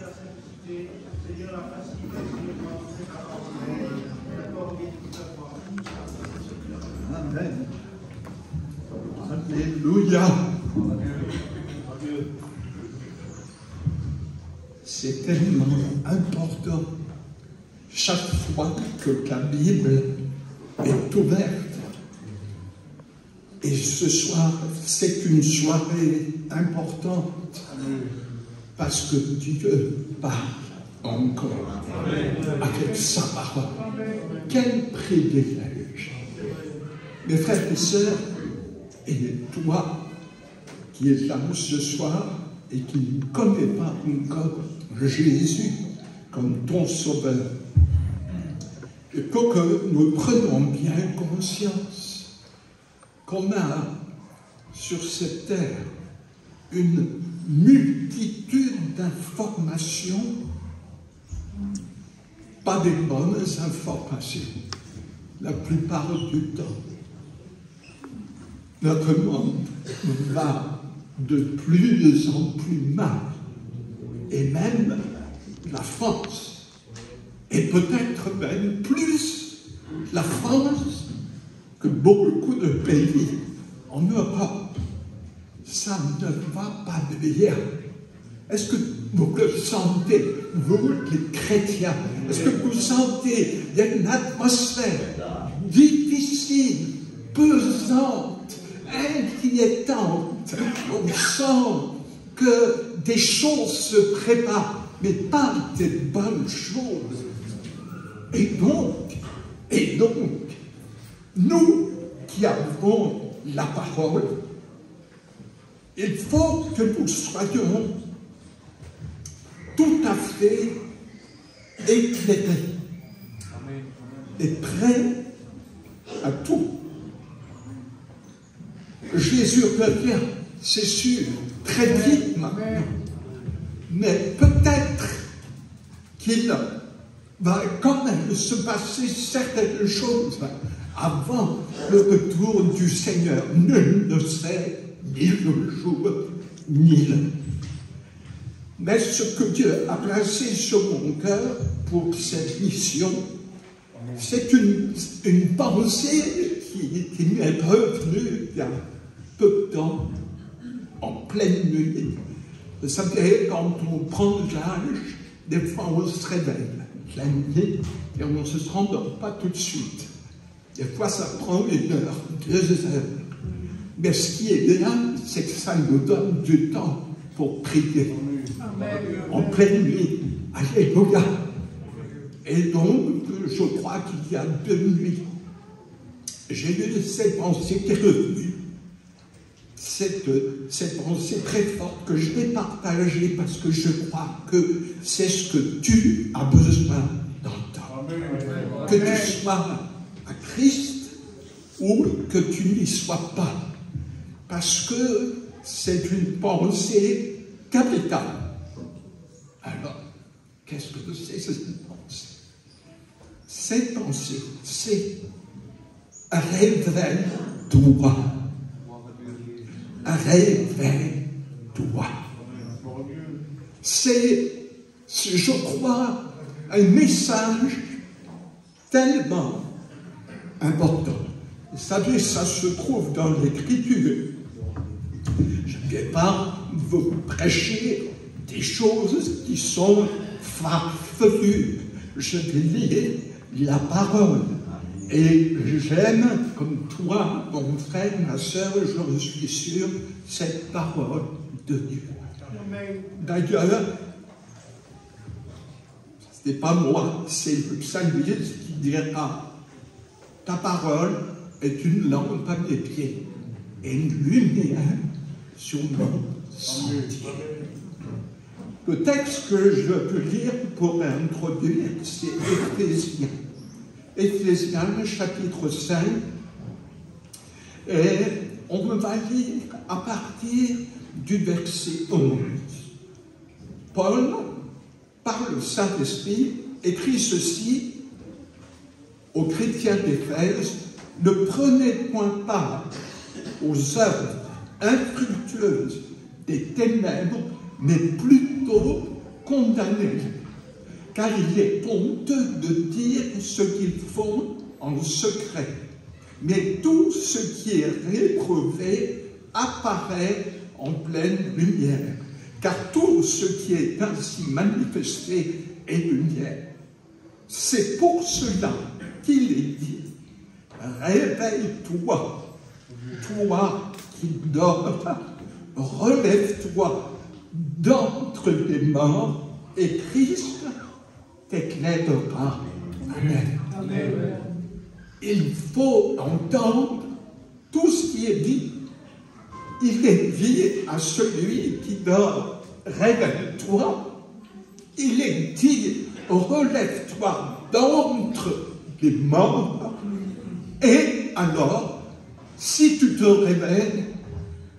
la simplicité, Seigneur, la facilité, Seigneur, d'accorder toute la foi. Amen. Alléluia. C'est tellement important chaque fois que la Bible est ouverte. Et ce soir, c'est une soirée importante parce que Dieu parle encore avec sa parole. Quel privilège! Mes frères et sœurs, et toi qui es là ce soir et qui ne connais pas encore Jésus comme ton sauveur, il faut que nous prenions bien conscience qu'on a sur cette terre une multitude d'informations, pas des bonnes informations, la plupart du temps. Notre monde va de plus en plus mal, et même la France, et peut-être même plus la France que beaucoup de pays en Europe. Ça ne va pas bien. Est-ce que vous le sentez, vous les chrétiens? Est-ce que vous sentez une atmosphère difficile, pesante, inquiétante? On sent que des choses se préparent, mais pas des bonnes choses. Et donc, nous qui avons la parole, il faut que nous soyons tout à fait éclairés et prêts à tout. Jésus revient, c'est sûr, très vite maintenant. Mais peut-être qu'il va quand même se passer certaines choses avant le retour du Seigneur. Nul ne sait ni le jour, ni l'heure. Mais ce que Dieu a placé sur mon cœur pour cette mission, c'est une pensée qui m'est revenue il y a peu de temps, en pleine nuit. Vous savez, quand on prend l'âge, des fois on se réveille la nuit et on ne se rendort pas tout de suite. Des fois ça prend 1 heure, 2 heures. Mais ce qui est bien, c'est que ça nous donne du temps pour prier. En pleine nuit. Alléluia. Et donc, je crois qu'il y a 2 nuits, j'ai eu cette pensée qui est revenue. Cette pensée très forte que je vais partager parce que je crois que c'est ce que tu as besoin d'entendre. Que tu sois à Christ ou que tu n'y sois pas. Parce que c'est une pensée capitale. Alors, qu'est-ce que c'est cette pensée? Cette pensée, c'est réveille-toi. Réveille-toi. C'est, je crois, un message tellement important. Vous savez, ça se trouve dans l'Écriture. Je ne vais pas vous prêcher des choses qui sont farfelues. Je vais lire la parole. Et j'aime, comme toi, mon frère, ma soeur, je suis sûr, cette parole de Dieu. D'ailleurs, ce n'est pas moi, c'est le psalmiste qui dira: ta parole est une lampe à mes pieds et une lumière sur mon sentier. Le texte que je veux lire pour introduire, c'est Éphésiens. Éphésiens, chapitre 5. Et on va lire à partir du verset 11. Paul, par le Saint-Esprit, écrit ceci aux chrétiens d'Éphèse: ne prenez point part aux œuvres infructueuses des ténèbres, mais plutôt condamnez-les, car il est honteux de dire ce qu'ils font en secret. Mais tout ce qui est réprouvé apparaît en pleine lumière, car tout ce qui est ainsi manifesté est lumière. C'est pour cela qu'il est dit, réveille-toi, toi qui dors, relève-toi d'entre les morts, et Christ t'éclairera. Amen. Amen. Il faut entendre tout ce qui est dit. Il est dit à celui qui dort, réveille-toi. Il est dit, relève-toi d'entre les morts. Et alors, si tu te réveilles,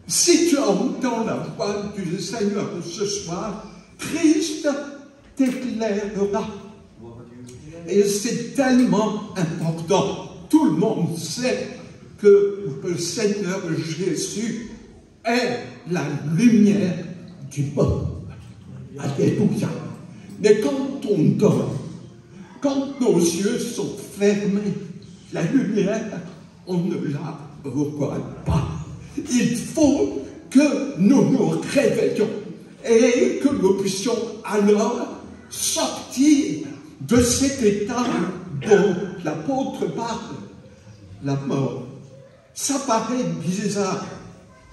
si tu entends la voix du Seigneur ce soir, Christ t'éclairera. Et c'est tellement important. Tout le monde sait que le Seigneur Jésus est la lumière du monde. Alléluia. Mais quand on dort, quand nos yeux sont fermés, la lumière, on ne la revoit pas. Il faut que nous nous réveillions et que nous puissions alors sortir de cet état dont l'apôtre parle, la mort. Ça paraît bizarre,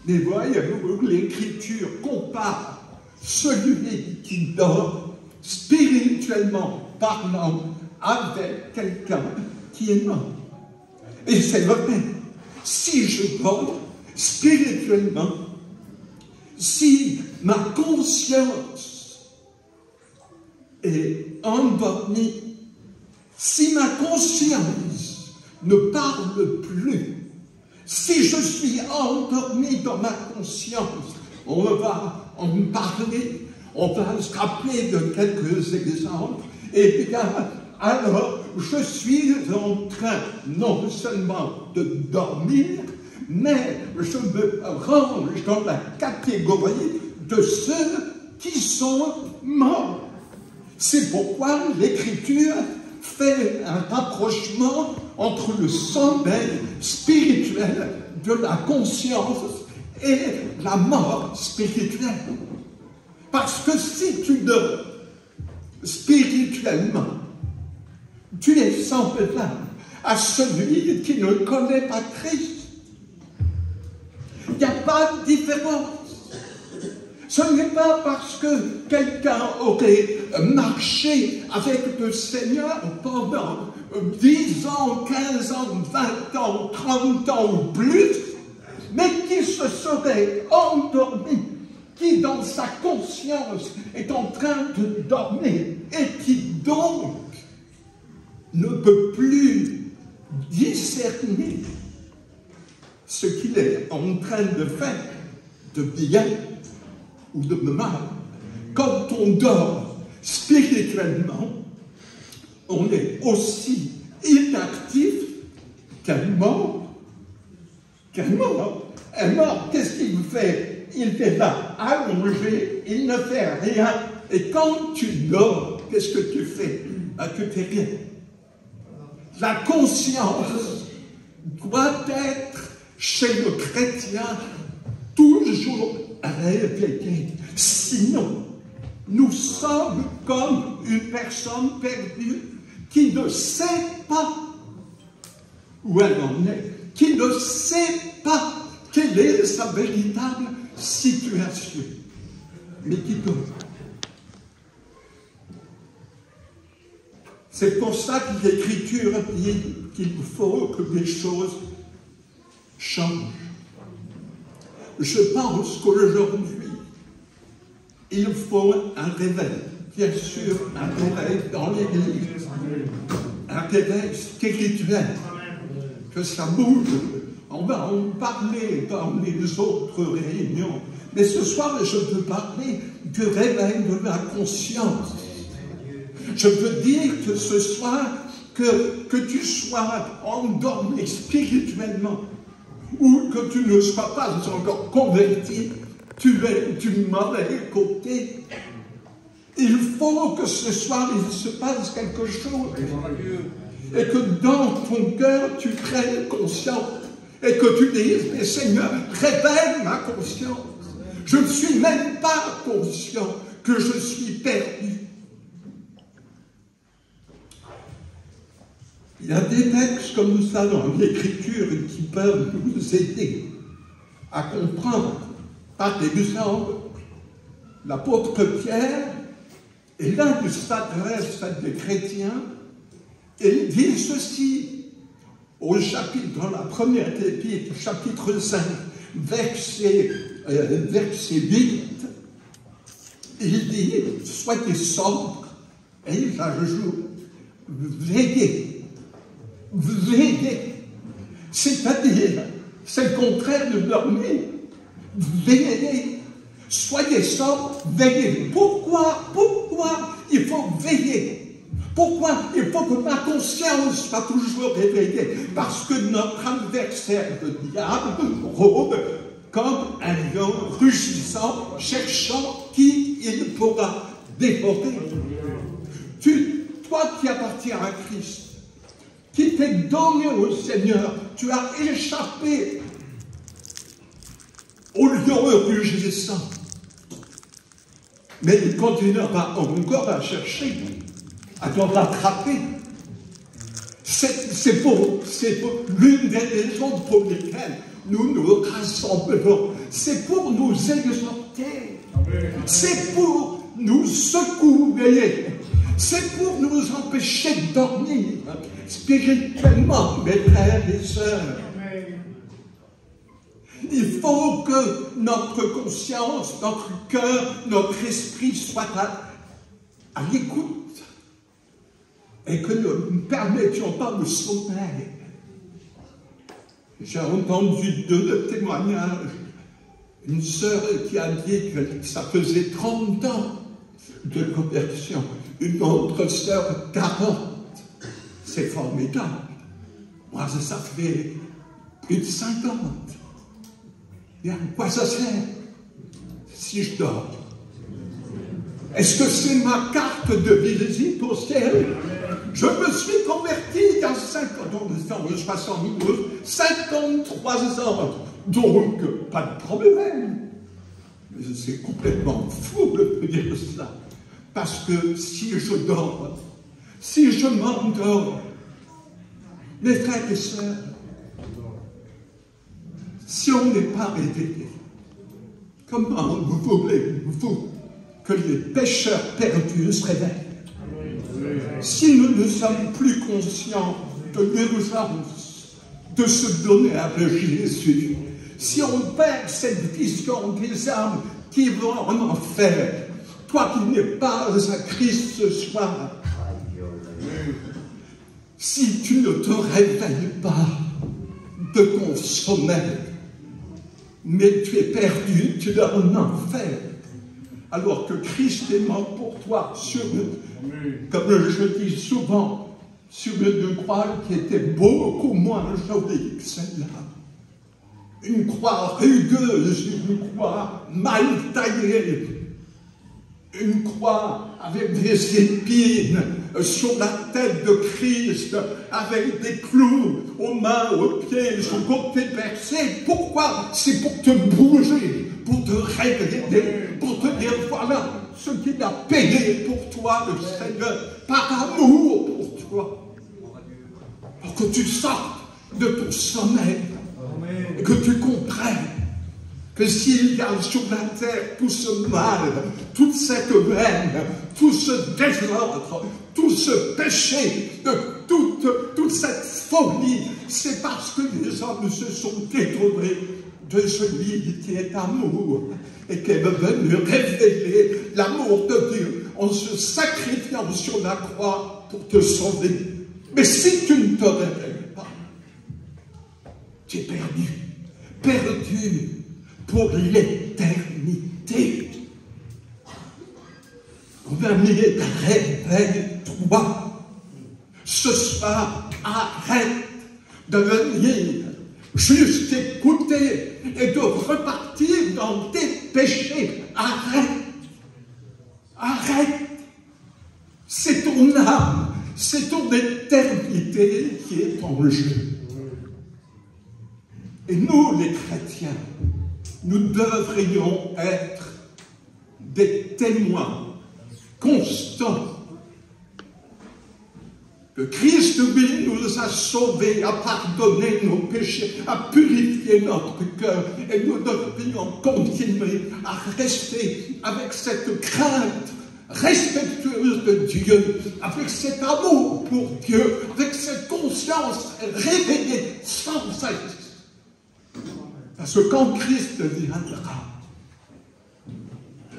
mais voyez-vous, l'Écriture compare celui qui dort, spirituellement parlant, avec quelqu'un qui est mort. Et c'est vrai, si je dors spirituellement, si ma conscience est endormie, si ma conscience ne parle plus, si je suis endormi dans ma conscience, on va en parler, on va se rappeler de quelques exemples, et bien alors je suis en train non seulement de dormir, mais je me range dans la catégorie de ceux qui sont morts. C'est pourquoi l'Écriture fait un rapprochement entre le sommeil spirituel de la conscience et la mort spirituelle. Parce que si tu dors spirituellement, tu es semblable à celui qui ne connaît pas Christ. Il n'y a pas de différence. Ce n'est pas parce que quelqu'un aurait marché avec le Seigneur pendant 10 ans, 15 ans, 20 ans, 30 ans ou plus, mais qui se serait endormi, qui dans sa conscience est en train de dormir et qui donc ne peut plus discerner ce qu'il est en train de faire, de bien ou de mal. Quand on dort spirituellement, on est aussi inactif qu'un mort. Qu'un mort. Un mort, qu'est-ce qu'il fait? Il est là, allongé, il ne fait rien. Et quand tu dors, qu'est-ce que tu fais? Tu fais rien. La conscience doit être chez le chrétien toujours réveillée. Sinon, nous sommes comme une personne perdue qui ne sait pas où elle en est, qui ne sait pas quelle est sa véritable situation, mais qui dort. C'est pour ça que l'Écriture dit qu'il faut que les choses changent. Je pense qu'aujourd'hui, il faut un réveil. Bien sûr, un réveil dans l'Église, un réveil spirituel, que ça bouge. On va en parler dans les autres réunions. Mais ce soir, je veux parler du réveil de la conscience. Je veux dire que ce soir, que tu sois endormi spirituellement, ou que tu ne sois pas encore converti, tu es du mauvais côté. Il faut que ce soir, il se passe quelque chose. Et que dans ton cœur, tu prennes conscience. Et que tu dises, mais Seigneur, révèle ma conscience. Je ne suis même pas conscient que je suis perdu. Il y a des textes comme ça dans l'Écriture qui peuvent nous aider à comprendre. Par exemple, l'apôtre Pierre, et là il s'adresse à des chrétiens, et il dit ceci, dans la première épître, chapitre 5, verset 8, il dit, soyez sobres, et il ajoute, veillez. Veillez. C'est-à-dire, c'est le contraire de dormir. Veillez. Soyez sobres, veillez. Pourquoi il faut veiller? Pourquoi il faut que ma conscience soit toujours réveillée? Parce que notre adversaire, le diable, rôde comme un lion rugissant, cherchant qui il pourra dévorer. Toi qui appartiens à Christ, qui t'es donné au Seigneur, tu as échappé au lion rugissant. Mais il continuera encore à chercher, à te rattraper. C'est pour l'une des raisons pour lesquelles nous nous rassemblons. C'est pour nous exhorter. C'est pour nous secouer. C'est pour nous empêcher de dormir spirituellement, mes frères et sœurs. Il faut que notre conscience, notre cœur, notre esprit soient à l'écoute et que nous ne permettions pas le sommeil. J'ai entendu deux témoignages. Une sœur qui a dit que ça faisait 30 ans de conversion. Une autre sœur, 40. C'est formidable. Moi, ça fait plus de 50. Et à quoi ça sert si je dors? Est-ce que c'est ma carte de visite au ciel? Je me suis converti il y a 53 ans. Donc, pas de problème. Mais c'est complètement fou de dire ça. Parce que si je dors, si je m'endors, mes frères et sœurs, si on n'est pas réveillé, comment voulez-vous que les pécheurs perdus se réveillent? Si nous ne sommes plus conscients de l'urgence de se donner à Jésus, si on perd cette vision des âmes qui vont en enfer, toi qui n'es pas à Christ ce soir, si tu ne te réveilles pas de ton sommeil, mais tu es perdu, tu es en enfer, alors que Christ est mort pour toi, comme je dis souvent, sur une croix qui était beaucoup moins jolie que celle-là. Une croix rugueuse, une croix mal taillée, une croix avec des épines sur la tête de Christ, avec des clous aux mains, aux pieds, sur le côté percé. Pourquoi? C'est pour te bouger, pour te réveiller, pour te dire voilà ce qu'il a payé pour toi, le Seigneur, par amour pour toi. Pour que tu sortes de ton sommeil et que tu comprennes que s'il y a sur la terre tout ce mal, toute cette haine, tout ce désordre, tout ce péché, toute cette folie, c'est parce que les hommes se sont détournés de celui qui est amour et qui est venu révéler l'amour de Dieu en se sacrifiant sur la croix pour te sauver. Mais si tu ne te réveilles pas, tu es perdu pour l'éternité. Mon ami, réveille-toi. Ce soir, arrête de venir juste écouter et de repartir dans tes péchés. Arrête. Arrête. ton âme, c'est ton éternité qui est en jeu. Et nous, les chrétiens, nous devrions être des témoins constants que Christ, lui, nous a sauvés, a pardonné nos péchés, a purifié notre cœur, et nous devrions continuer à rester avec cette crainte respectueuse de Dieu, avec cet amour pour Dieu, avec cette conscience réveillée sans cesse. Parce que quand Christ viendra,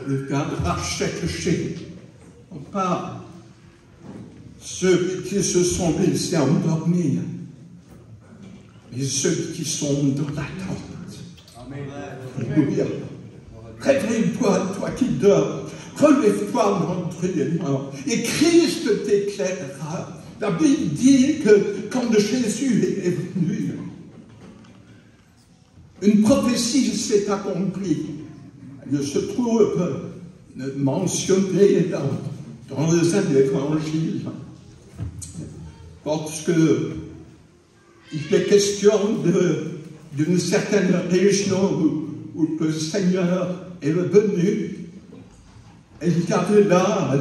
il viendra chercher, non pas ceux qui se sont laissés endormir, mais ceux qui sont dans l'attente. Alléluia. Réveille-toi, toi qui dors. Relève-toi d'entre les morts. Et Christ t'éclairera. La Bible dit que quand Jésus est venu, une prophétie s'est accomplie. Elle se trouve mentionnée dans les évangiles. Parce que il est question d'une certaine région où le Seigneur est venu. Et il y avait là,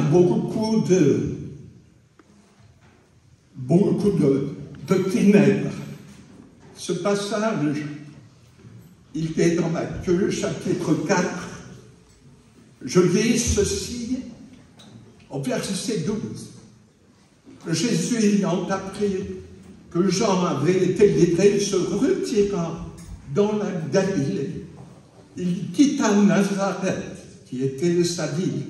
beaucoup de ténèbres. Ce passage, il est dans Matthieu, chapitre 4. Je lis ceci au verset 12. Jésus ayant appris que Jean avait été livré, se retira dans la Galilée. Il quitta Nazareth, qui était sa ville,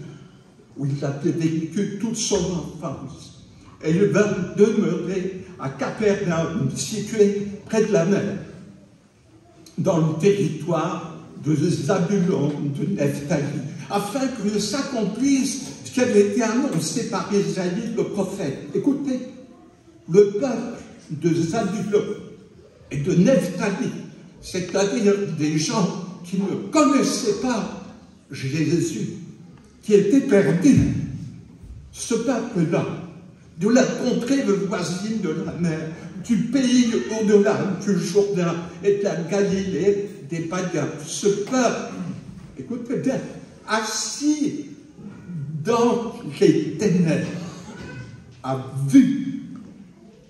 où il avait vécu toute son enfance. Et il vint demeurer à Capernaum, situé près de la mer, dans le territoire de Zabulon, de Nephtali, afin que s'accomplisse ce qui avait été annoncé par Isaïe le prophète. Écoutez, le peuple de Zabulon et de Nephtali, c'est-à-dire des gens qui ne connaissaient pas Jésus, qui étaient perdus. Ce peuple-là, de la contrée voisine de la mer, du pays au-delà du Jourdain et de la Galilée des païens, ce peuple, écoutez bien, assis dans les ténèbres, a vu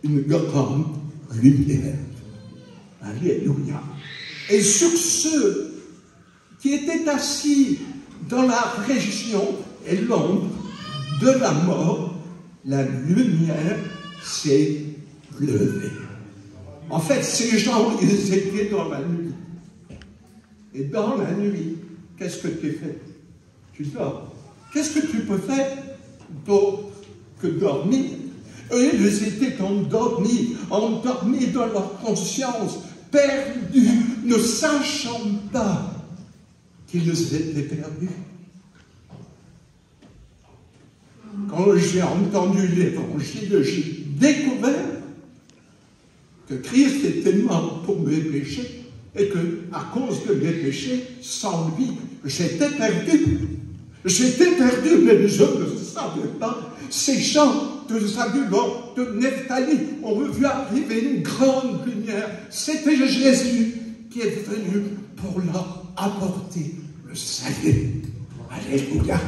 une grande lumière. Alléluia. Et sur ceux qui étaient assis dans la région et l'ombre de la mort, la lumière s'est levée. En fait, ces gens, ils étaient dans la nuit. Et dans la nuit, qu'est-ce que tu fais? Tu dors. Qu'est-ce que tu peux faire d'autre que dormir? Eux, ils étaient endormis dans leur conscience, perdus, ne sachant pas qu'ils étaient perdus. Quand j'ai entendu l'évangile, j'ai découvert que Christ était mort pour mes péchés et que, à cause de mes péchés, sans lui, j'étais perdu. J'étais perdu, mais je ne savais pas. Ces gens de Zabulon, de Nephtali ont vu arriver une grande lumière. C'était Jésus qui est venu pour leur apporter le salut. Alléluia.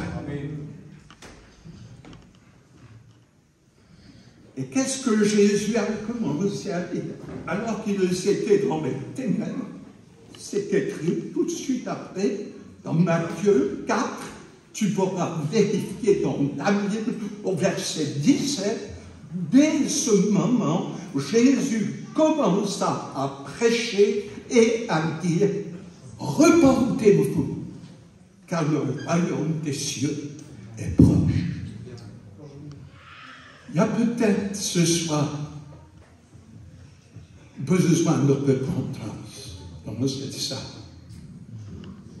Et qu'est-ce que Jésus a commencé à dire? Alors qu'ils étaient dans les ténèbres, c'est écrit tout de suite après, dans Matthieu 4, tu pourras vérifier dans ta Bible, au verset 17, dès ce moment, Jésus commença à prêcher et à dire, repentez-vous, car le royaume des cieux est proche. Il y a peut-être ce soir besoin de repentance dans cette salle.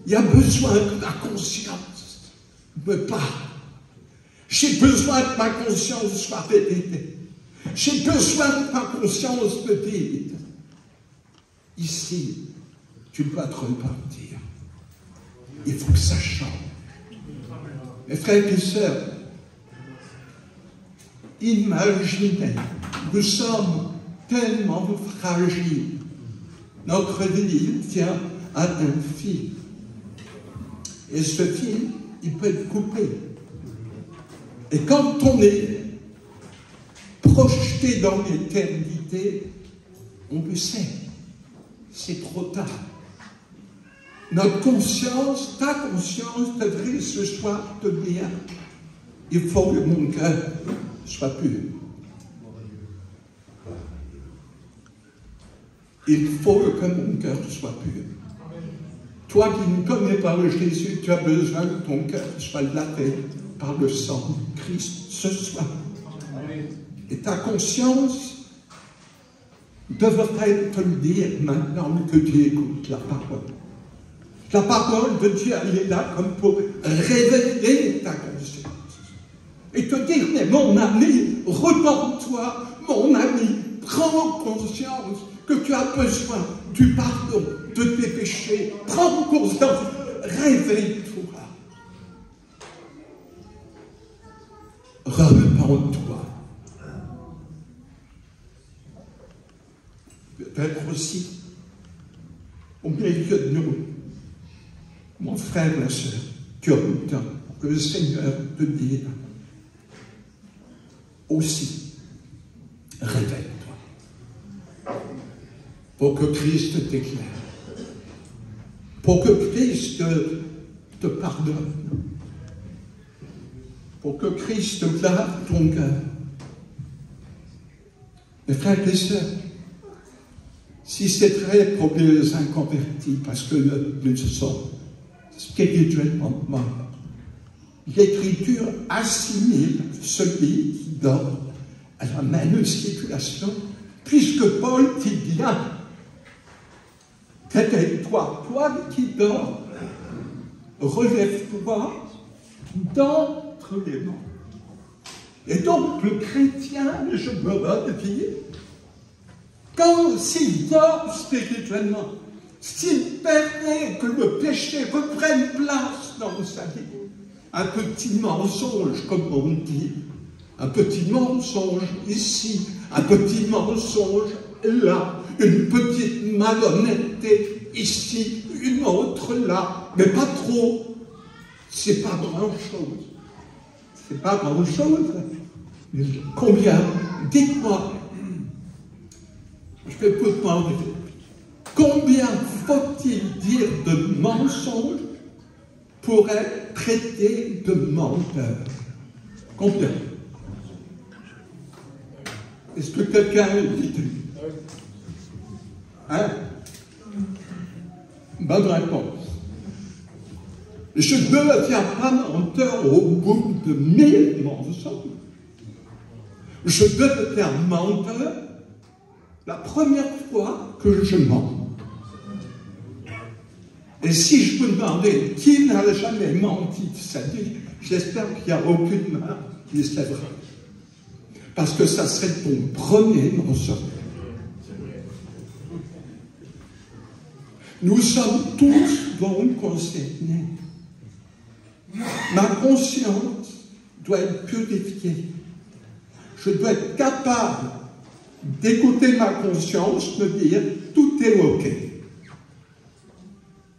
Il y a besoin que ma conscience me parle. J'ai besoin que ma conscience soit réveillée. J'ai besoin que ma conscience me dise, ici, tu dois te repentir. Il faut que ça change. Mes frères et sœurs, imaginez, nous sommes tellement fragiles. Notre vie tient à un fil. Et ce fil, il peut être coupé. Et quand on est projeté dans l'éternité, on le sait, c'est trop tard. Notre conscience, ta conscience devrait ce soir te dire, il faut que mon cœur soit pur. Il faut que mon cœur soit pur. Toi qui ne connais pas le Jésus, tu as besoin que ton cœur soit lavé par le sang de Christ ce soir. Et ta conscience devrait te le dire maintenant que tu écoutes la parole. La parole de Dieu, elle est là comme pour révéler ta conscience. Et te dire, mais mon ami, repens-toi, mon ami, prends conscience que tu as besoin du pardon de tes péchés. Prends conscience, réveille-toi. Repens-toi. Peut-être aussi, au milieu de nous, mon frère, ma soeur, tu as le temps que le Seigneur te dise aussi, réveille-toi. Pour que Christ t'éclaire. Pour que Christ te pardonne. Pour que Christ lave ton cœur. Mes frères et sœurs, si c'est vrai pour les inconvertis, parce que nous sommes spirituellement morts, l'Écriture assimile celui qui dort à la même situation, puisque Paul dit bien, réveille-toi, toi qui dors, relève-toi d'entre les morts. Et donc le chrétien, je me redis, quand s'il dort spirituellement, s'il permet que le péché reprenne place dans sa vie, un petit mensonge, comme on dit, un petit mensonge ici, un petit mensonge là, une petite malhonnêteté ici, une autre là, mais pas trop. C'est pas grand-chose. C'est pas grand-chose. Combien? Dites-moi. Je vais vous demander. Combien faut-il dire de mensonges pour être traité de menteur? Combien? Est-ce que quelqu'un dit? Hein? Bonne réponse. Je ne deviens pas menteur au bout de 1000 mensonges. Je deviens menteur la première fois que je mens. Et si je vous demandais qui n'a jamais menti de sa vie, j'espère qu'il n'y a aucune main qui se lèvera. Parce que ça serait ton premier mensonge. Nous sommes tous donc concernés. Ma conscience doit être purifiée. Je dois être capable d'écouter ma conscience, me dire tout est OK.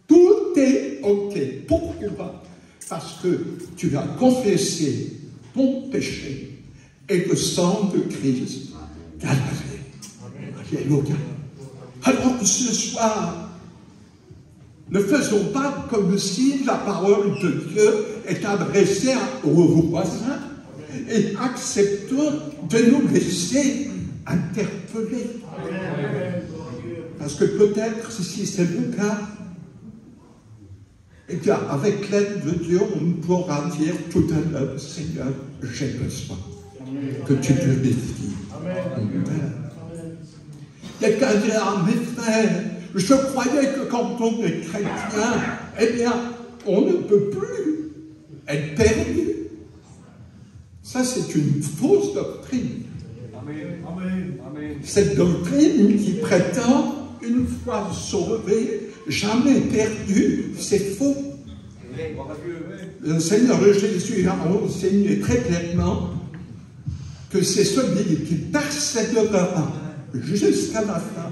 Tout est OK. Pourquoi? Parce que tu as confessé ton péché et le sang de Christ t'a lavé. Alléluia. Alors ce soir, ne faisons pas comme si la parole de Dieu est adressée aux voisins et acceptons de nous laisser interpeller. Parce que peut-être, si c'est le cas, eh bien, avec l'aide de Dieu, on pourra dire tout à l'heure, Seigneur, j'ai besoin que tu purifies. Quelqu'un dira, mes frères, je croyais que quand on est chrétien, eh bien, on ne peut plus être perdu. Ça, c'est une fausse doctrine. Cette doctrine qui prétend, une fois sauvé, jamais perdu, c'est faux. Le Seigneur Jésus a enseigné très clairement que c'est celui qui persévérera jusqu'à la fin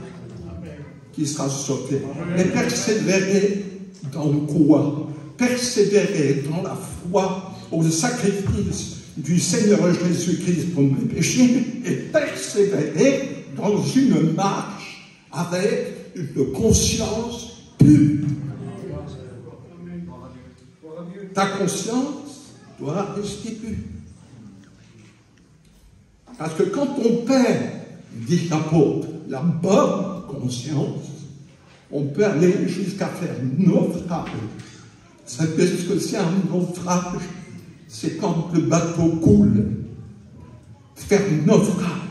qui sera sauvé. Et persévérer dans quoi? Persévérer dans la foi au sacrifice du Seigneur Jésus-Christ pour mes péchés et persévérer dans une marche avec une conscience pure. Ta conscience doit rester pure. Parce que quand on perd, dit l'apôtre, la bonne conscience, on peut aller jusqu'à faire naufrage. Vous savez ce que c'est un naufrage? C'est quand le bateau coule. Faire naufrage.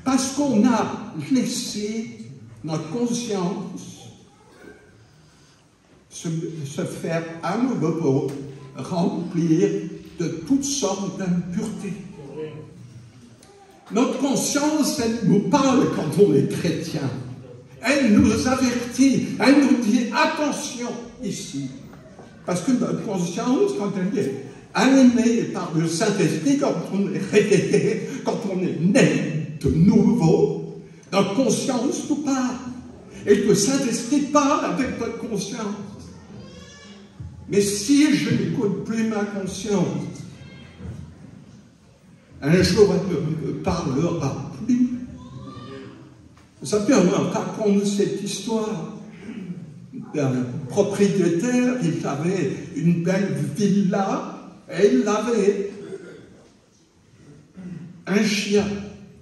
Parce qu'on a laissé notre conscience se faire à nouveau remplir de toutes sortes d'impuretés. Notre conscience, elle nous parle quand on est chrétien. Elle nous avertit, elle nous dit attention ici. Parce que notre conscience, quand elle est animée par le Saint-Esprit, quand on est réveillé, quand on est né de nouveau, notre conscience nous parle. Et le Saint-Esprit parle avec notre conscience. Mais si je n'écoute plus ma conscience, un jour elle ne me parlera plus. Vous savez, on raconte cette histoire d'un propriétaire, il avait une belle villa et il avait un chien.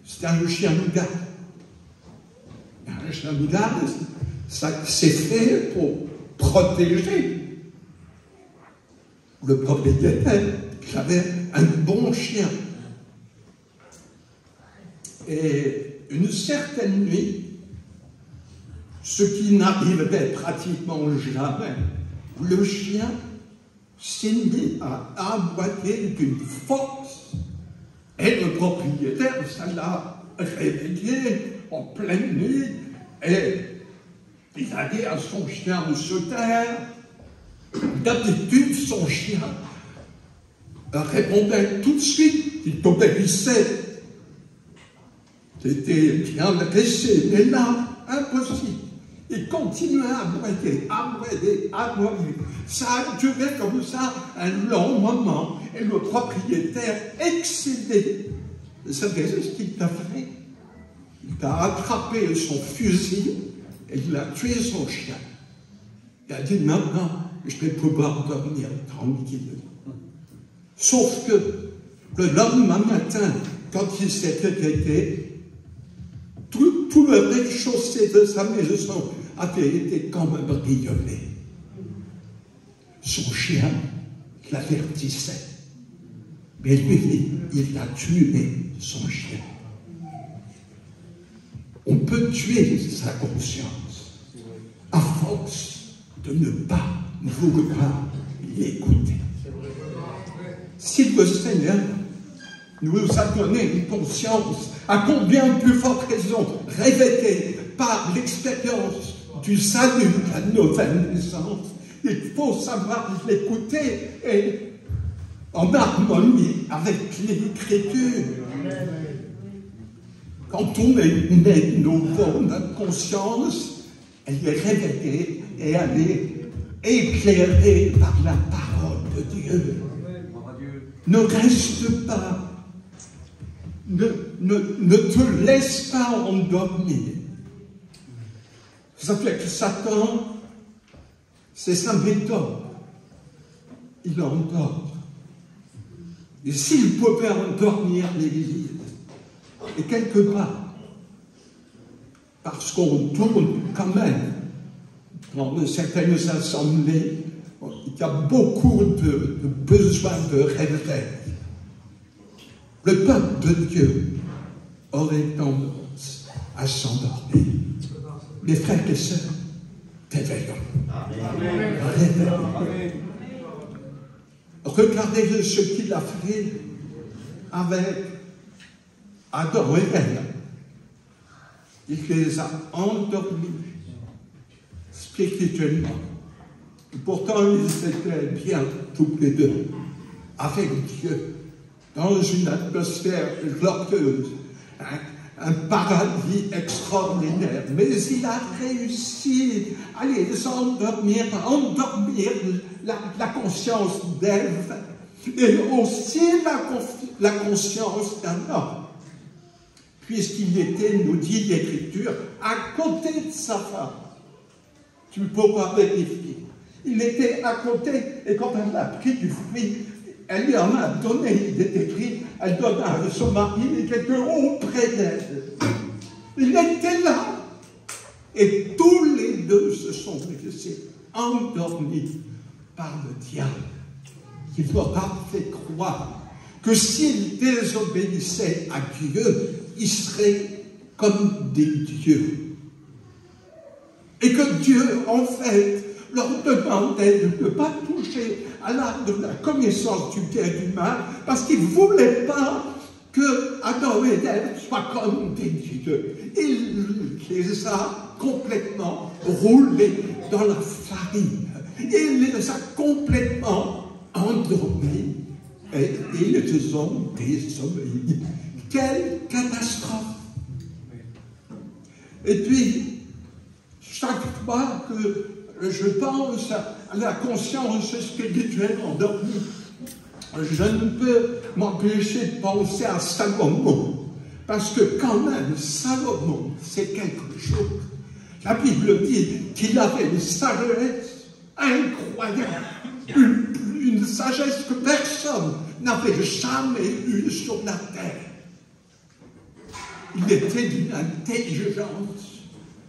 C'était un chien de garde. Un chien de garde, c'est fait pour protéger le propriétaire. Il avait un bon chien. Et une certaine nuit, ce qui n'arrivait pratiquement jamais, le chien s'est mis à aboyer d'une force. Et le propriétaire, ça l'a réveillé en pleine nuit. Et il a dit à son chien de se taire. D'habitude, son chien répondait tout de suite, il obéissait. C'était bien dressé, mais là, impossible. Il continuait à aboyer, à aboyer. Ça a duré comme ça un long moment. Et le propriétaire, excédé, vous savez ce qu'il a fait? Il a attrapé son fusil et il a tué son chien. Il a dit maintenant, je vais pouvoir dormir tranquille. Sauf que le lendemain matin, quand il s'est réveillé, tout le rez-de-chaussée de sa maison avait été comme briolé. Son chien l'avertissait. Mais lui, il a tué son chien. On peut tuer sa conscience à force de ne pas vouloir l'écouter. Si le Seigneur nous a donné une conscience, à combien plus forte raison, réveillée par l'expérience du salut, de la nouvelle naissance, il faut savoir l'écouter et en harmonie avec l'Écriture. Quand on est né de nouveau, notre conscience, elle est réveillée et elle est éclairée par la parole de Dieu. Ne reste pas. Ne te laisse pas endormir. Ça fait que Satan, c'est sa méthode. Il endort. Et s'il pouvait endormir l'Église, et quelque part, parce qu'on tourne quand même dans certaines assemblées, il y a beaucoup de besoin de réveil. Le peuple de Dieu aurait tendance à s'endormir. Mes frères et sœurs, réveillons. Réveillons. Regardez ce qu'il a fait avec Adam et Ève. Il les a endormis spirituellement. Et pourtant, ils étaient bien tous les deux avec Dieu. dans une atmosphère glorieuse, un paradis extraordinaire. Mais il a réussi à les endormir, à endormir la conscience d'Ève et aussi la conscience d'un homme, puisqu'il était, nous dit l'Écriture, à côté de sa femme. Tu pourras vérifier. Il était à côté, et quand elle a pris du fruit, elle lui en a donné. Il est écrit, elle donna à son mari, il était auprès d'elle. Il était là. Et tous les deux se sont laissés endormis par le diable, qui leur a fait croire que s'ils désobéissaient à Dieu, ils seraient comme des dieux. Et que Dieu, en fait, leur demandait de ne pas toucher à l'arbre de la connaissance du bien et du mal, parce qu'il ne voulait pas que Adam et Ève soient comme des dieux. Il les a complètement roulés dans la farine. Il les a complètement endormis et ils ont désobéi. Quelle catastrophe! Et puis, chaque fois que je pense à la conscience spirituelle endormie, je ne peux m'empêcher de penser à Salomon. Parce que quand même, Salomon, c'est quelque chose. La Bible dit qu'il avait une sagesse incroyable. Une sagesse que personne n'avait jamais eue sur la terre. Il était d'une intelligence,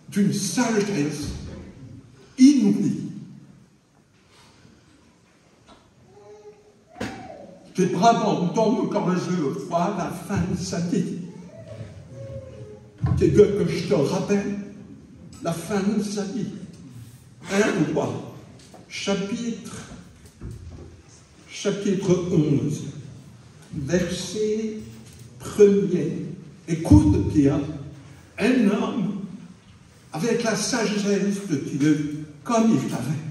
d'une sagesse inouïe. J'ai vraiment entendu quand je vois la fin de sa vie. Tu veux que je te rappelle la fin de sa vie. 1 Roi, chapitre 11, verset 1er. Écoute bien, un homme avec la sagesse de Dieu, comme il l'avait.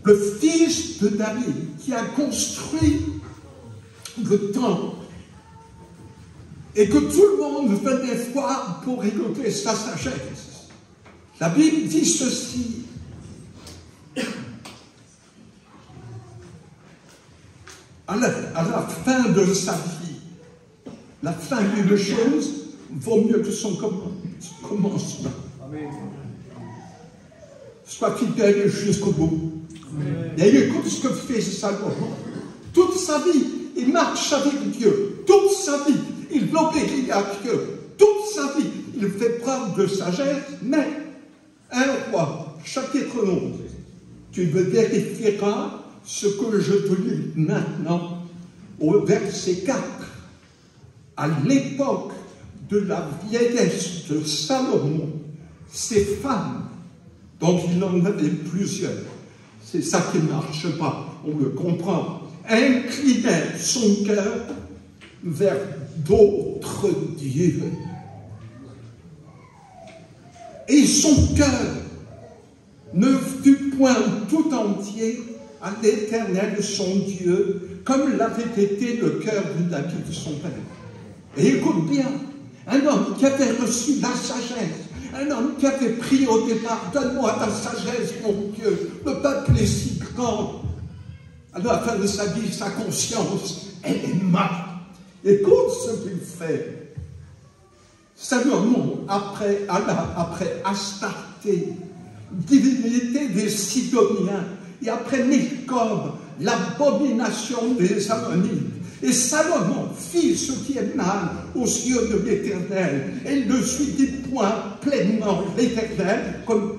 Le fils de David qui a construit le temple et que tout le monde venait voir pour écouter sa sagesse. La Bible dit ceci. À la fin de sa vie, la fin d'une chose vaut mieux que son commencement. Amen. Sois fidèle jusqu'au bout. Et écoute ce que fait Salomon. Toute sa vie, il marche avec Dieu. Toute sa vie, il obéit à Dieu. Toute sa vie, il fait preuve de sagesse. Mais, 1 Roi, chapitre 11, tu vérifieras ce que je te lis maintenant au verset 4. À l'époque de la vieillesse de Salomon, ces femmes, dont il en avait plusieurs, c'est ça qui ne marche pas, on le comprend, inclinait son cœur vers d'autres dieux. Et son cœur ne fut point tout entier à l'Éternel son Dieu, comme l'avait été le cœur de David son père. Et écoute bien, un homme qui avait reçu la sagesse, un homme qui avait pris au départ, donne-moi ta sagesse, mon Dieu, le peuple est si grand. À la fin de sa vie, sa conscience, elle est morte. Écoute ce qu'il fait. Salomon, après Astarté, divinité des Sidoniens, et après Milcom, l'abomination des Ammonites. Et Salomon fit ce qui est mal aux yeux de l'Éternel. Et il ne suivit point pleinement l'Éternel comme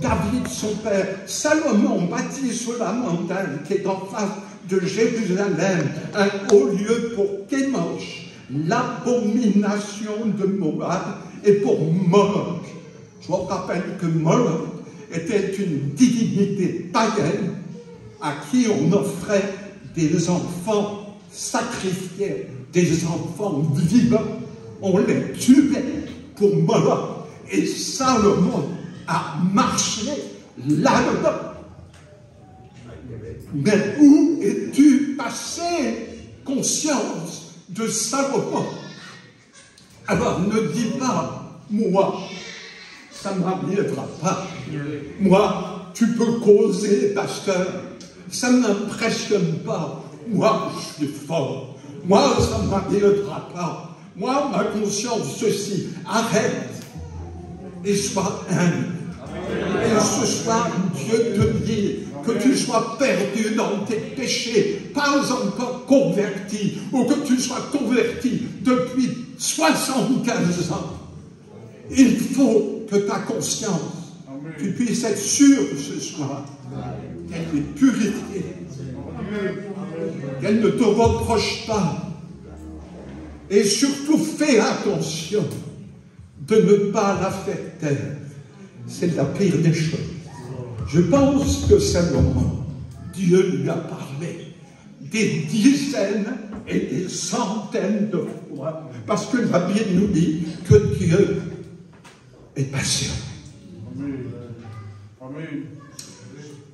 David son père. Salomon bâtit sur la montagne qui est en face de Jérusalem un haut lieu pour Kémosh, l'abomination de Moab, et pour Moloch. Je vous rappelle que Moloch était une divinité païenne à qui on offrait des enfants sacrifiés, des enfants vivants. On les tuait pour Moloch. Et Salomon a marché là-dedans. Mais où es-tu passé, conscience de Salomon. Alors ne dis pas, moi, ça ne m'arrivera pas. Moi, tu peux causer, pasteur, ça ne m'impressionne pas. Moi, je suis fort. Moi, ça ne m'arrivera pas. Moi, ma conscience, ceci, arrête et sois humble. Et ce soir, Dieu te dit que tu sois perdu dans tes péchés, pas encore converti, ou que tu sois converti depuis 75 ans. Il faut que ta conscience, tu puisses être sûr ce soir qu'elle est purifiée, qu'elle ne te reproche pas. Et surtout, fais attention de ne pas la faire taire. C'est la pire des choses. Je pense que Salomon, Dieu lui a parlé des dizaines et des centaines de fois, parce que la Bible nous dit que Dieu est patient.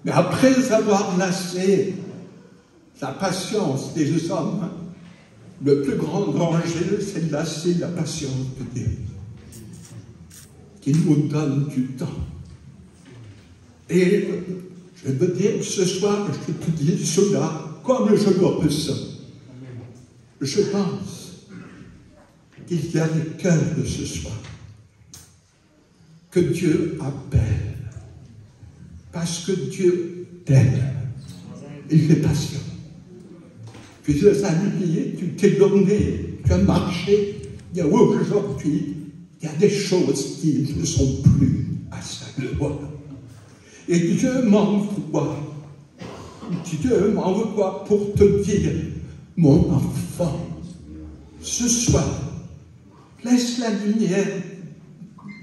Mais après avoir lassé la patience des hommes, le plus grand danger, c'est de lasser la patience de Dieu, qui nous donne du temps. Et je veux dire, ce soir, je te dis cela comme je le ressens. Je pense qu'il y a des cœurs de ce soir que Dieu appelle, parce que Dieu t'aime. Il est patient. Puis les années, tu t'es donné, tu as marché. Il y a aujourd'hui, il y a des choses qui ne sont plus à sa gloire. Et Dieu m'envoie. Dieu m'envoie pour te dire, mon enfant, ce soir, laisse la lumière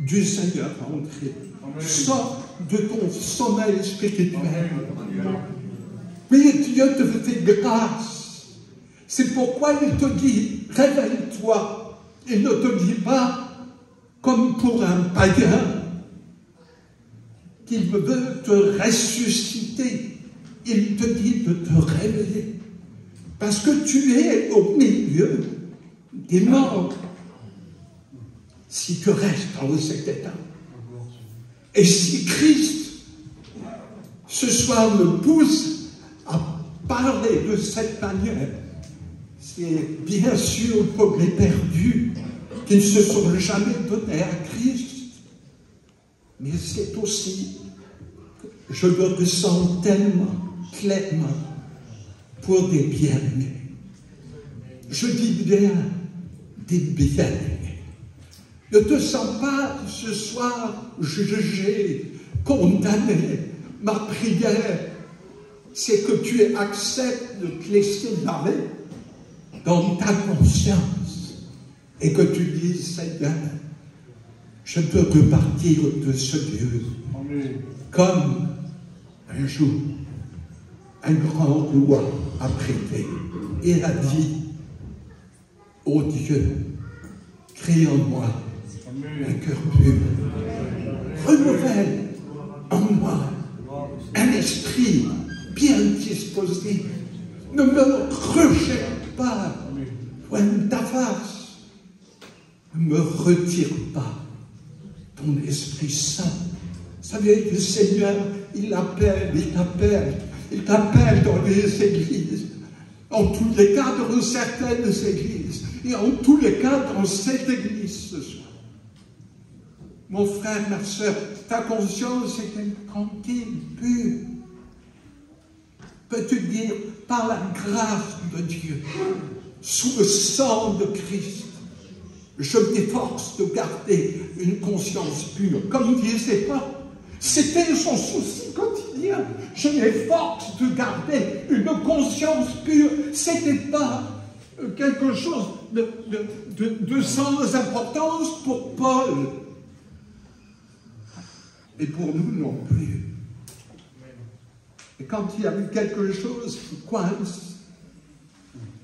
du Seigneur entrer. Sors de ton sommeil spirituel. Oui, Dieu te fait grâce. C'est pourquoi il te dit, réveille-toi. Il ne te dit pas, comme pour un païen, qu'il veut te ressusciter. Il te dit de te réveiller. Parce que tu es au milieu des morts. Si tu restes dans cet état. Et si Christ, ce soir, me pousse à parler de cette manière, c'est bien sûr pour les perdus qui ne se sont jamais donnés à Christ. Mais c'est aussi, je le ressens tellement clairement, pour des bien-aimés. Je dis bien des bien-aimés. Ne te sens pas ce soir jugé, condamné. Ma prière, c'est que tu acceptes de te laisser laver dans ta conscience et que tu dises, Seigneur, je peux repartir de ce lieu. Amen. Comme un jour, un grand roi a prêté et a dit, ô Dieu, crée en moi un cœur pur, renouvelle en moi un esprit bien disposé, ne me rejette pas loin de ta face, ne me retire pas ton Esprit Saint. Vous savez, le Seigneur, il t'appelle dans les églises, en tous les cas dans certaines églises, et en tous les cas dans cette église ce soir. Mon frère, ma soeur, ta conscience est tranquille, pure. Peux-tu dire, par la grâce de Dieu, sous le sang de Christ, je m'efforce de garder une conscience pure. Comme disait Paul, c'était son souci quotidien. Je m'efforce de garder une conscience pure. C'était pas quelque chose de sans importance pour Paul. Et pour nous non plus. Et quand il y a eu quelque chose qui coince,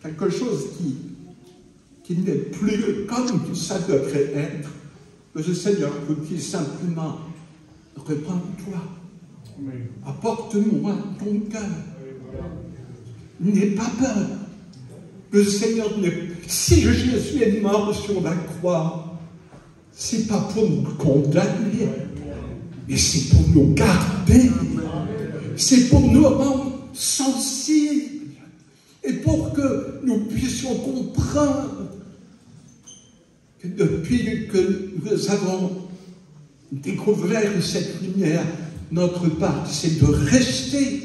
quelque chose qui n'est plus comme ça devrait être, le Seigneur vous dit simplement, reprends-toi, apporte-moi ton cœur. N'aie pas peur. Le Seigneur, si Jésus est mort sur la croix, c'est pas pour nous condamner, mais c'est pour nous garder. C'est pour nous rendre sensibles et pour que nous puissions comprendre que depuis que nous avons découvert cette lumière, notre part, c'est de rester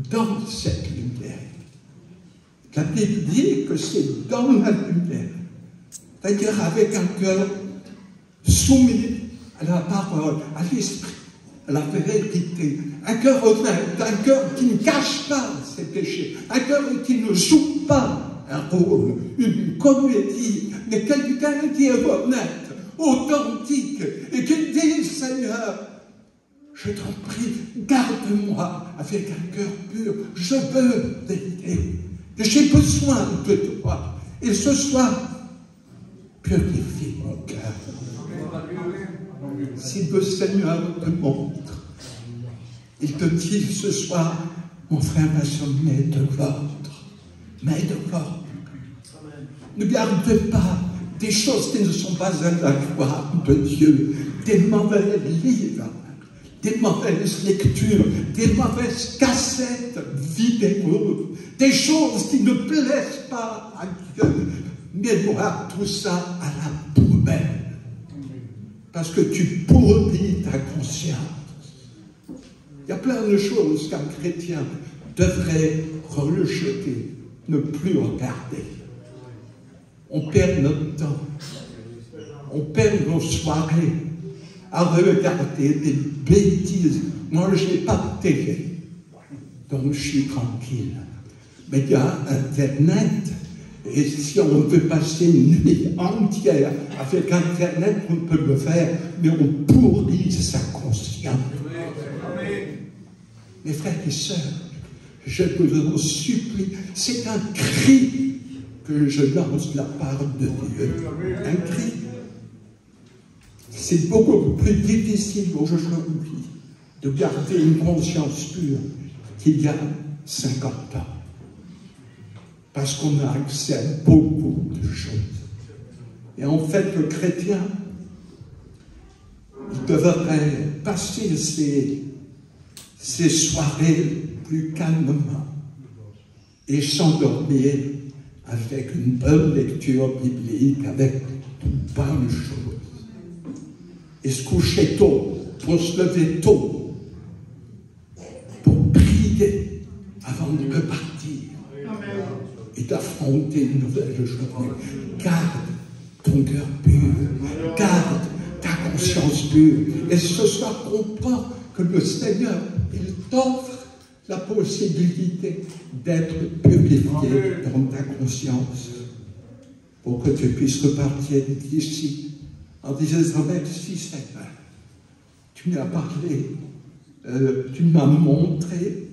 dans cette lumière. La Bible dit que c'est dans la lumière, c'est-à-dire avec un cœur soumis à la parole, à l'esprit, à la vérité, un cœur honnête, un cœur qui ne cache pas ses péchés, un cœur qui ne joue pas un rôle, une comédie, mais quelqu'un qui est honnête, authentique, et qui dit, Seigneur, je t'en prie, garde-moi avec un cœur pur, je veux t'aider, j'ai besoin de toi, et ce soir, purifie mon cœur. Si le Seigneur te montre, il te dit ce soir, mon frère, ma soeur, mets de l'ordre. Mets de l'ordre. Ne garde pas des choses qui ne sont pas à la gloire de Dieu, des mauvais livres, des mauvaises lectures, des mauvaises cassettes vidéo, des choses qui ne plaisent pas à Dieu. Mets-moi tout ça à la poubelle. Parce que tu pourris ta conscience. Il y a plein de choses qu'un chrétien devrait rejeter, ne plus regarder. On perd notre temps. On perd nos soirées à regarder des bêtises. Moi, je n'ai pas de télé, donc je suis tranquille. Mais il y a Internet. Et si on veut passer une nuit entière avec Internet, on peut le faire, mais on pourrit sa conscience. Mes frères et sœurs, je vous en supplie, c'est un cri que je lance de la part de Dieu. Un cri. C'est beaucoup plus difficile aujourd'hui de garder une conscience pure qu'il y a 50 ans. Parce qu'on a accès à beaucoup de choses. Et en fait, le chrétien, il devrait passer ses soirées plus calmement et s'endormir avec une bonne lecture biblique, avec de bonnes choses. Et se coucher tôt, pour se lever tôt, pour prier avant de repartir. Et d'affronter une nouvelle journée. Garde ton cœur pur, garde ta conscience pure. Et ce soir, comprends que le Seigneur, il t'offre la possibilité d'être purifié dans ta conscience pour que tu puisses repartir d'ici en disant, merci Seigneur, tu m'as parlé, tu m'as montré.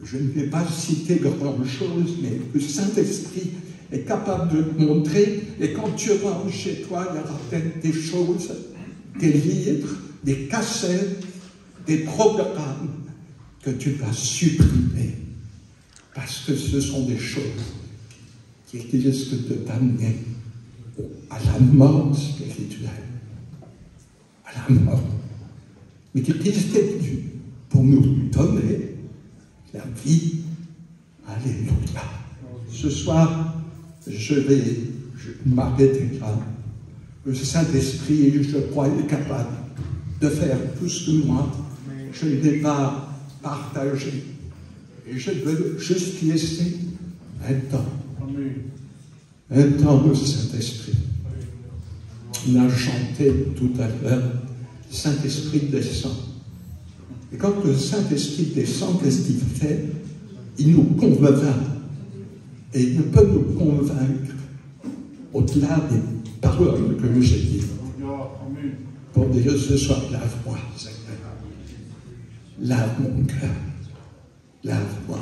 Je ne vais pas citer grand-chose, mais le Saint-Esprit est capable de te montrer. Et quand tu rentres chez toi, il y aura peut-être des choses, des livres, des cassettes, des programmes que tu vas supprimer. Parce que ce sont des choses qui risquent de t'amener à la mort spirituelle. À la mort. Mais qui Christ est venu pour nous donner la vie. Alléluia. Ce soir, je m'arrêter là. Le Saint-Esprit, je crois, est capable de faire tout ce que moi, je n'ai pas partagé. Et je veux juste laisser un temps. Un temps au Saint-Esprit. On a chanté tout à l'heure, Saint-Esprit descend. Et quand le Saint-Esprit descend, qu'est-ce qu'il fait? Il nous convainc. Et il peut nous convaincre au-delà des paroles que j'ai dites. Pour dire ce soir, lave-moi, Seigneur. Lave mon cœur. Lave-moi.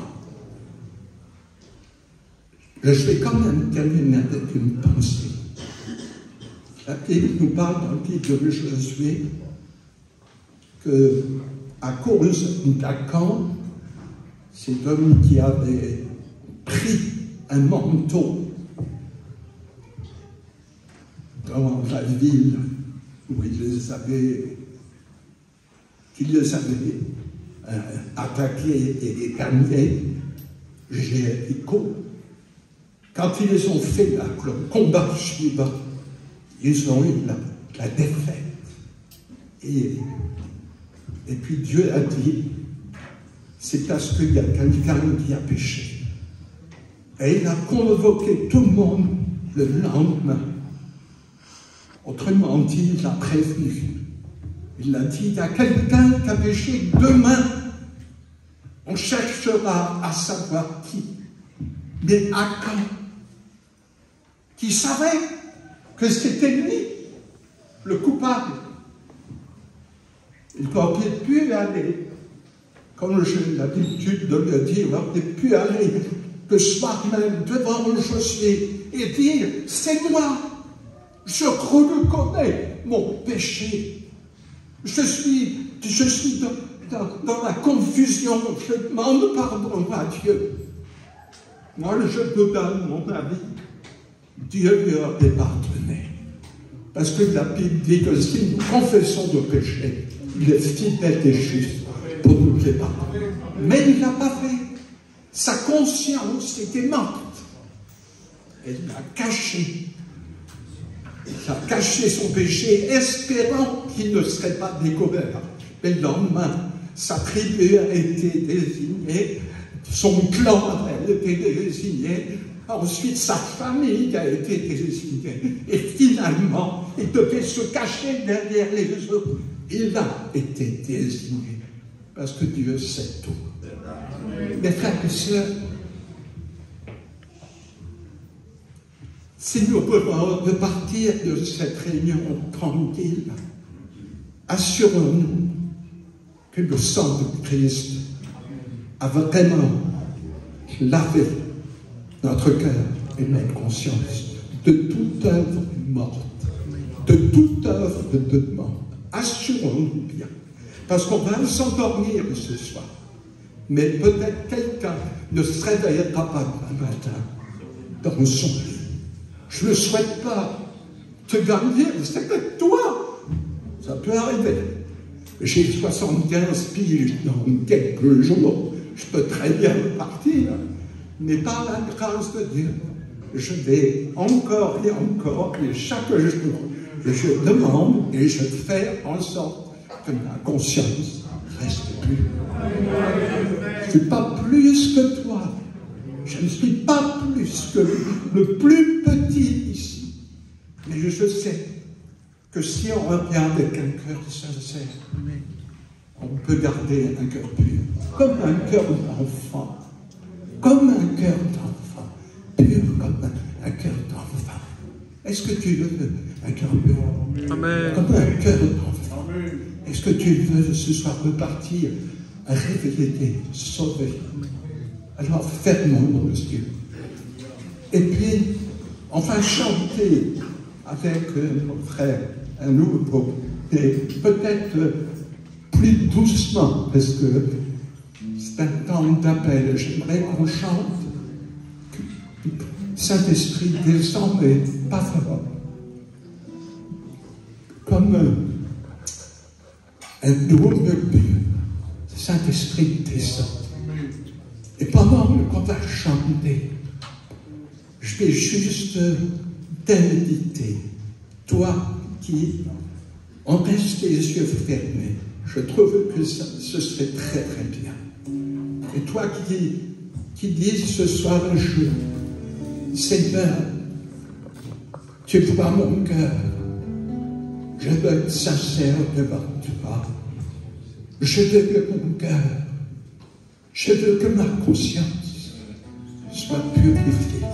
Je vais quand même terminer avec une pensée. La Bible nous parle dans le livre de Josué que à cause d'Acan, cet homme qui avait pris un manteau dans la ville où qu'ils les avaient attaqués et gagnés, Jéricho. Quand ils ont fait le combat suivant, ils ont eu la défaite. Et puis Dieu a dit, c'est parce qu'il y a quelqu'un qui a péché. Et il a convoqué tout le monde le lendemain. Autrement dit, il a prévenu. Il a dit, il y a quelqu'un qui a péché, demain, on cherchera à savoir qui. Mais à quand? Qui savait que c'était lui, le coupable. Il aurait pu aller, comme j'ai l'habitude de le dire, il aurait pu aller le soir même devant Josué et dire, c'est moi, je reconnais mon péché. Je suis dans la confusion, je demande pardon à Dieu. Moi, je te donne mon avis. Dieu lui aurait pardonné. Parce que la Bible dit que si nous confessons nos péchés, il est fidèle et juste pour nous les pardonner. Mais il ne l'a pas fait. Sa conscience était morte. Elle l'a caché. Il a caché son péché, espérant qu'il ne serait pas découvert. Mais le lendemain, sa tribu a été désignée, son clan a été désigné, ensuite sa famille a été désignée, et finalement, il devait se cacher derrière les autres. Il a été désigné, parce que Dieu sait tout. Mes frères et sœurs, si nous pouvons repartir de cette réunion tranquille, assurons-nous que le sang de Christ a vraiment lavé notre cœur et notre conscience de toute œuvre morte, de toute œuvre de demande. Assurons-nous bien, parce qu'on va s'endormir ce soir, mais peut-être quelqu'un ne se réveillera pas un matin dans son lit. Je ne souhaite pas te gagner, c'est que toi, ça peut arriver. J'ai 75 piges dans quelques jours, je peux très bien partir, mais par la grâce de Dieu, je vais encore et encore, et chaque jour, je demande et je fais en sorte que ma conscience reste pure. Je ne suis pas plus que toi. Je ne suis pas plus que le plus petit ici. Mais je sais que si on revient avec un cœur sincère, on peut garder un cœur pur, comme un cœur d'enfant, comme un cœur d'enfant, pur comme un cœur d'enfant. Est-ce que tu veux un cœur pur? Amen. Comme un cœur d'enfant. Est-ce que tu veux ce soir repartir réveillé, sauvé? Alors fermons nos yeux. Et puis, on va chanter avec nos frères un nouveau, et peut-être plus doucement, parce que c'est un temps d'appel. J'aimerais qu'on chante Saint-Esprit descend, mais pas fort. Comme un double but. Saint-Esprit descend. Et pendant qu'on va chanter, je vais juste t'inviter, toi qui en reste les yeux fermés. Je trouve que ce serait très très bien. Et toi qui dis ce soir, Seigneur, tu vois mon cœur, je veux être sincère devant toi. Je veux que mon cœur, je veux que ma conscience soit purifiée.